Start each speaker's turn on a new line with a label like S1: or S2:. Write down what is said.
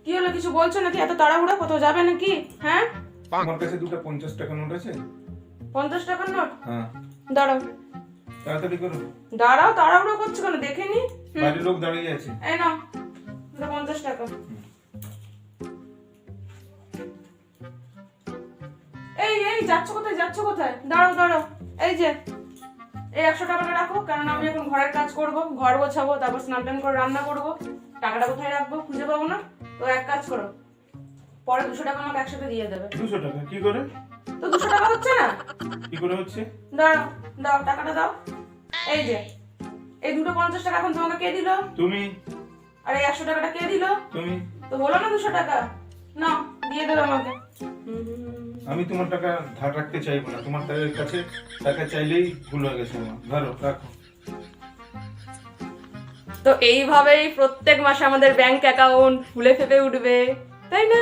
S1: কি হলো, কিছু বলছো নাকি? এত তাড়াহুড়া, কোথাও যাবে নাকি? হ্যাঁ,
S2: আমার কাছে দুটো 50 টাকা নোট আছে।
S1: 50 টাকার নোট?
S2: হ্যাঁ,
S1: দাঁড়াও
S2: তাড়াতাড়ি করো।
S1: দাঁড়াও, তাড়াহুড়ো করছো কেন? দেখে নি।
S2: বাইরে লোক দাঁড়িয়ে আছে।
S1: এই নাও, এটা 50 টাকা। এই এই যাচ্ছ কোথায়, যাচ্ছ কোথায়? দাঁড়াও দাঁড়াও, এই যে এই 100 টাকাটা রাখো, কারণ আমি এখন ঘরের কাজ করব, ঘর গোছাবো, তারপর স্নান টান করে রান্না করব। টাকাটা কোথায় রাখবো খুঁজে পাবো না। তো এক কাজ করো, পরে 200 টাকা আমাকে একসাথে দিয়ে দেবে।
S2: 200 টাকা কি করে?
S1: তো 200 টাকা হচ্ছে না?
S2: কি করে হচ্ছে?
S1: দাঁড়াও, দাও টাকাটা দাও। এই যে এই দুটো 50 টাকা এখন তোমাকে কে দিল?
S2: তুমি।
S1: আর এই 100 টাকাটা কে দিল?
S2: তুমি।
S1: তো হলো না 200 টাকা? নাও, দিয়ে দেবে আমাকে।
S2: আমি তোমার টাকা ধার রাখতে চাইবো না, তোমার কাছে টাকা চাইলেই ভুল হয়ে গেছে আমার। ধরো, রাখো।
S1: তো এইভাবেই প্রত্যেক মাসে আমাদের ব্যাংক অ্যাকাউন্ট ফুলে ফেপে উঠবে, তাই না?